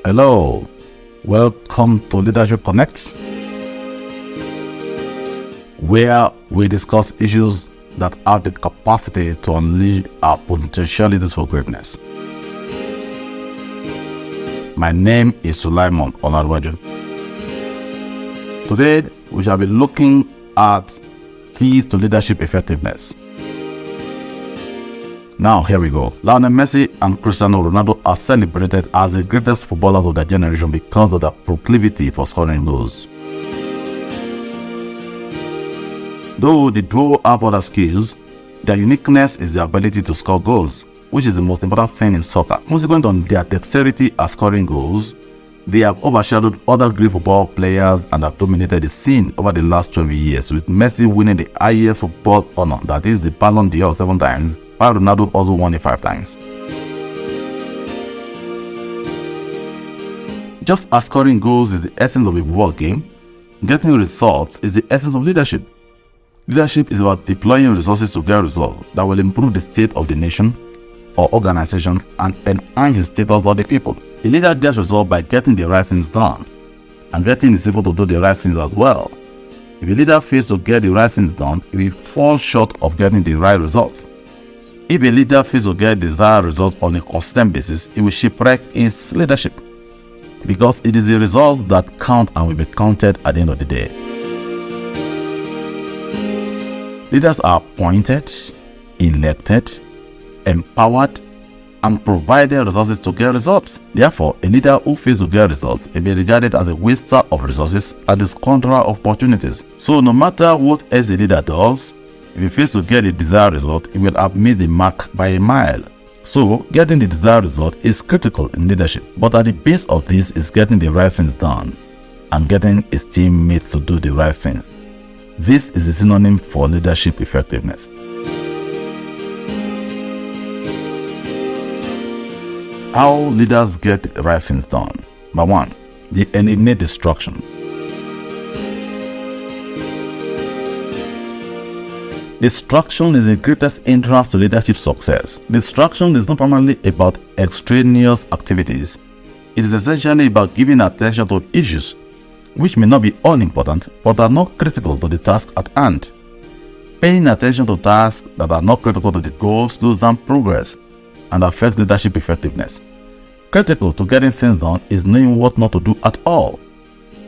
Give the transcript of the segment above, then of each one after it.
Hello, welcome to Leadership Connect, where we discuss issues that have the capacity to unleash our potentialities for greatness. My name is Sulaiman Onarwaju. Today, we shall be looking at keys to leadership effectiveness. Now, here we go. Lionel Messi and Cristiano Ronaldo are celebrated as the greatest footballers of their generation because of their proclivity for scoring goals. Though they do have other skills, their uniqueness is the ability to score goals, which is the most important thing in soccer. Consequent on their dexterity at scoring goals, they have overshadowed other great football players and have dominated the scene over the last 12 years, with Messi winning the highest football honor, that is the Ballon d'Or 7 times, while Ronaldo also won it 5 times. Just as scoring goals is the essence of a football game, getting results is the essence of leadership. Leadership is about deploying resources to get results that will improve the state of the nation or organization and enhance the status of the people. A leader gets results by getting the right things done, and getting his people to do the right things as well. If a leader fails to get the right things done, he will fall short of getting the right results. If a leader fails to get desired results on a consistent basis, he will shipwreck his leadership, because it is the results that count and will be counted at the end of the day. Leaders are appointed, elected, empowered, and provided resources to get results. Therefore, a leader who fails to get results may be regarded as a waster of resources and a squanderer of opportunities. So no matter what else a leader does, if he fails to get the desired result, he will have made the mark by a mile. So, getting the desired result is critical in leadership, but at the base of this is getting the right things done and getting his teammates to do the right things. This is a synonym for leadership effectiveness. How leaders get the right things done? Number 1, they eliminate distraction. Distraction is the greatest hindrance to leadership success. Distraction is not primarily about extraneous activities. It is essentially about giving attention to issues which may not be unimportant but are not critical to the task at hand. Paying attention to tasks that are not critical to the goal slows down progress and affects leadership effectiveness. Critical to getting things done is knowing what not to do at all.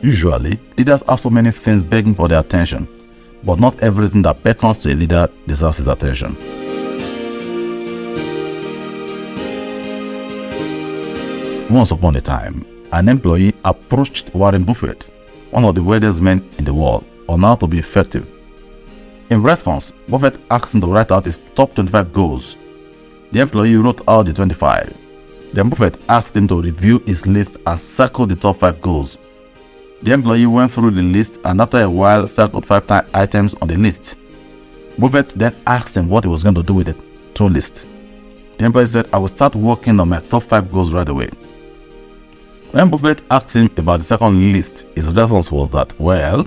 Usually, leaders have so many things begging for their attention, but not everything that beckons to a leader deserves his attention. Once upon a time, an employee approached Warren Buffett, one of the wealthiest men in the world, on how to be effective. In response, Buffett asked him to write out his top 25 goals. The employee wrote out the 25. Then Buffett asked him to review his list and circle the top 5 goals. The employee went through the list and after a while circled 5 items on the list. Buffett then asked him what he was going to do with the 2 list. The employee said, "I will start working on my top 5 goals right away." When Buffett asked him about the second list, his response was that, "Well,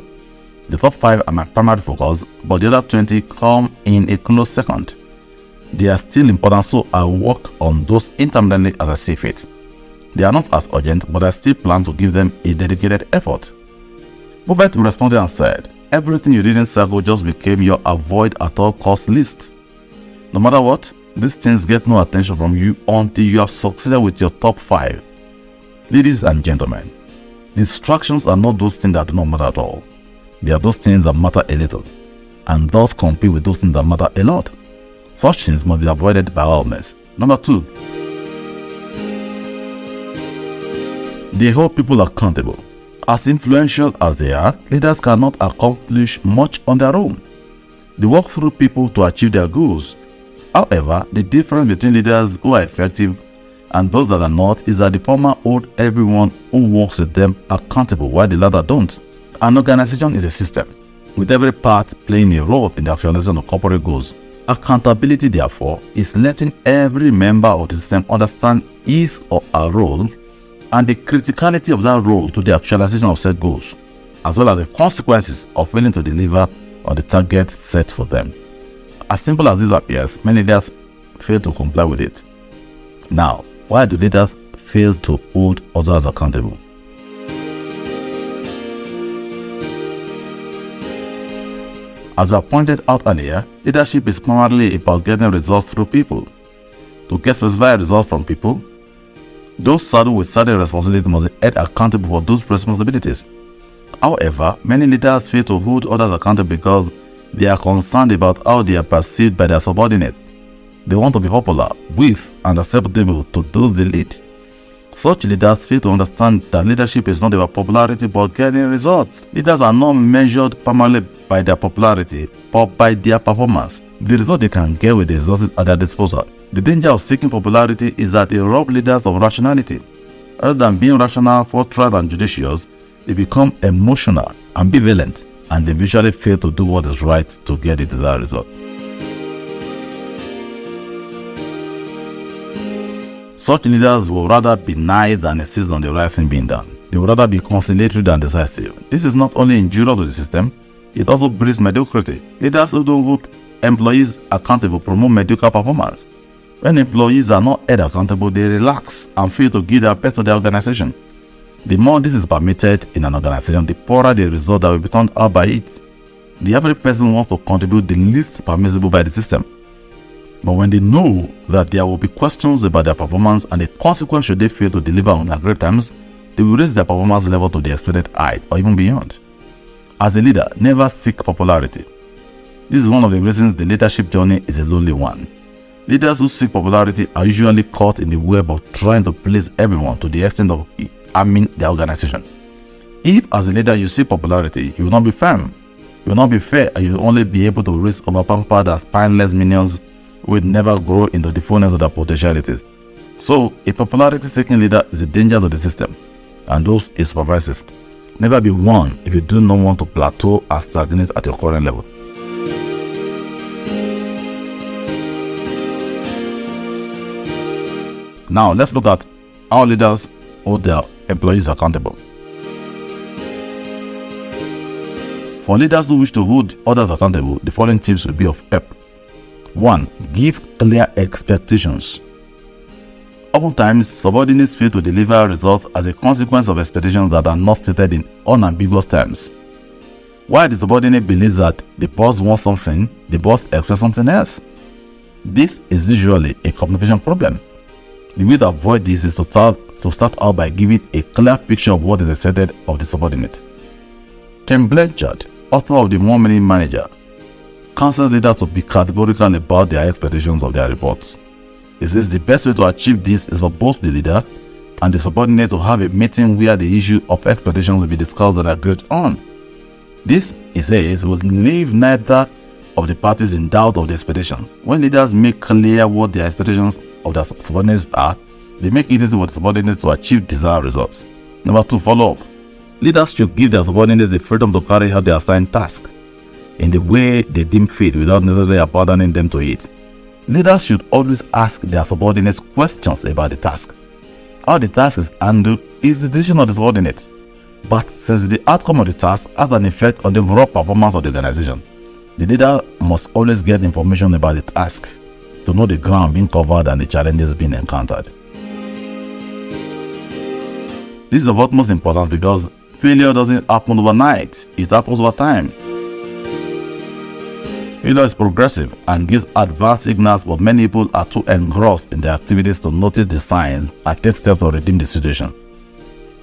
the top 5 are my primary focus, but the other 20 come in a close second. They are still important, so I work on those intermittently as I see fit. They are not as urgent, but I still plan to give them a dedicated effort." Buffett responded and said, "Everything you didn't circle just became your avoid at all cost list. No matter what, these things get no attention from you until you have succeeded with your top 5. Ladies and gentlemen, distractions are not those things that do not matter at all. They are those things that matter a little, and thus compete with those things that matter a lot. Such things must be avoided by all means." Number 2, they hold people accountable. As influential as they are, leaders cannot accomplish much on their own. They work through people to achieve their goals. However, the difference between leaders who are effective and those that are not is that the former hold everyone who works with them accountable while the latter don't. An organization is a system, with every part playing a role in the actualization of corporate goals. Accountability, therefore, is letting every member of the system understand his or her role and the criticality of that role to the actualization of set goals, as well as the consequences of failing to deliver on the target set for them. As simple as this appears, many leaders fail to comply with it. Now, why do leaders fail to hold others accountable. As I pointed out earlier, leadership is primarily about getting results through people. To get specified results from people, those saddled with certain responsibilities must be held accountable for those responsibilities. However, many leaders fail to hold others accountable because they are concerned about how they are perceived by their subordinates. They want to be popular with and acceptable to those they lead. Such leaders fail to understand that leadership is not about popularity but getting results. Leaders are not measured primarily by their popularity but by their performance. The result they can get with the resources at their disposal. The danger of seeking popularity is that they rob leaders of rationality. Rather than being rational, forthright, and judicious, they become emotional, ambivalent, and they usually fail to do what is right to get the desired result. Such leaders will rather be nice than insist on the right thing being done. They will rather be conciliatory than decisive. This is not only injurious to the system, it also breeds mediocrity. Leaders who don't hold employees accountable promote mediocre performance. When employees are not held accountable, they relax and fail to give their best to the organization. The more this is permitted in an organization, the poorer the result that will be turned out by it. The average person wants to contribute the least permissible by the system. But when they know that there will be questions about their performance and the consequence should they fail to deliver on their great times, they will raise their performance level to the expected height or even beyond. As a leader, never seek popularity. This is one of the reasons the leadership journey is a lonely one. Leaders who seek popularity are usually caught in the web of trying to please everyone to the extent of harming their organization. If as a leader you seek popularity, you will not be firm, you will not be fair, and you will only be able to raise overpampered and spineless minions who will never grow into the fullness of their potentialities. So, a popularity-seeking leader is a danger to the system and those it supervises. Never be one if you do not want to plateau and stagnate at your current level. Now, let's look at how leaders hold their employees accountable. For leaders who wish to hold others accountable, the following tips will be of help. 1. Give clear expectations. Oftentimes, subordinates fail to deliver results as a consequence of expectations that are not stated in unambiguous terms. While the subordinate believes that the boss wants something, the boss expects something else. This is usually a communication problem. The way to avoid this is to start out by giving a clear picture of what is expected of the subordinate. Ken Blanchard, author of The 1 Minute Manager, counsels leaders to be categorical about their expectations of their reports. He says the best way to achieve this is for both the leader and the subordinate to have a meeting where the issue of expectations will be discussed and agreed on. This, he says, will leave neither of the parties in doubt of the expectations. When leaders make clear what their expectations of their subordinates are, they make it easy for the subordinates to achieve desired results. Number 2, follow up. Leaders should give their subordinates the freedom to carry out their assigned task in the way they deem fit without necessarily abandoning them to it. Leaders should always ask their subordinates questions about the task. How the task is handled is the decision of the subordinate, but since the outcome of the task has an effect on the overall performance of the organization, the leader must always get information about the task to know the ground being covered and the challenges being encountered. This is of utmost importance because failure doesn't happen overnight, it happens over time. Failure is progressive and gives advanced signals, but many people are too engrossed in their activities to notice the signs and take steps to redeem the situation.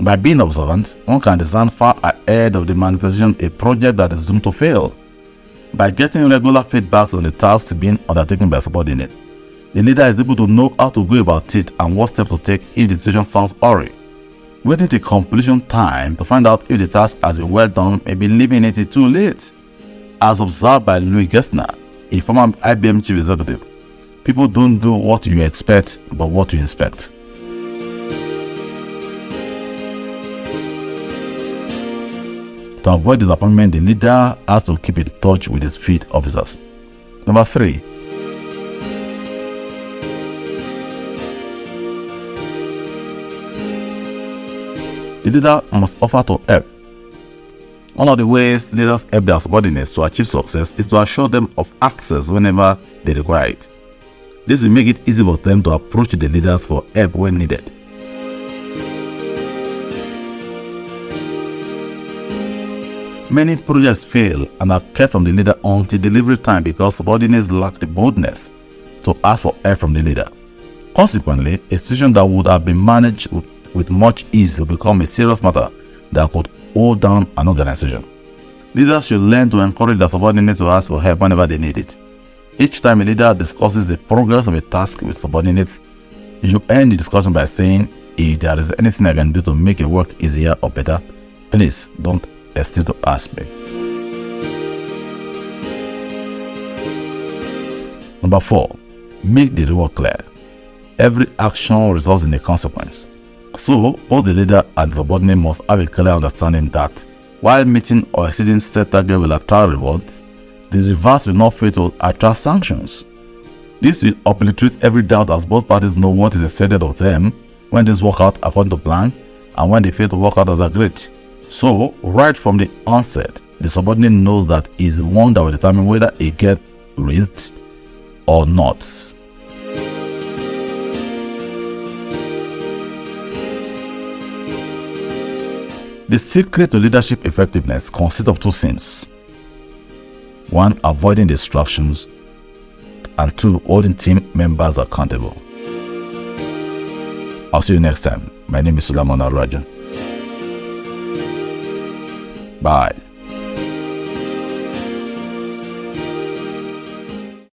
By being observant, one can discern far ahead of the manifestation a project that is doomed to fail. By getting regular feedbacks on the tasks being undertaken by subordinates, the leader is able to know how to go about it and what steps to take if the situation sounds awry. Waiting till completion time to find out if the task has been well done may be leaving it too late. As observed by Louis Gessner, a former IBM chief executive, people don't do what you expect, but what you inspect. To avoid disappointment, the leader has to keep in touch with his field officers. Number 3. The leader must offer to help. One of the ways leaders help their subordinates to achieve success is to assure them of access whenever they require it. This will make it easy for them to approach the leaders for help when needed. Many projects fail and are kept from the leader until delivery time because subordinates lack the boldness to ask for help from the leader. Consequently, a situation that would have been managed with much ease will become a serious matter that could hold down an organization. Leaders should learn to encourage their subordinates to ask for help whenever they need it. Each time a leader discusses the progress of a task with subordinates, you should end the discussion by saying, "If there is anything I can do to make your work easier or better, please don't hesitate to ask me." Number 4. Make the reward clear. Every action results in a consequence. So, both the leader and the subordinate must have a clear understanding that while meeting or exceeding set target will attract rewards, the reverse will not fail to attract sanctions. This will obliterate every doubt as both parties know what is expected of them when things work out according to plan and when they fail to work out as agreed. So, right from the onset, the subordinate knows that he is the one that will determine whether he gets raised or not. The secret to leadership effectiveness consists of two things. 1. Avoiding distractions, and 2. Holding team members accountable. I'll see you next time. My name is Suleiman Rajan. Bye.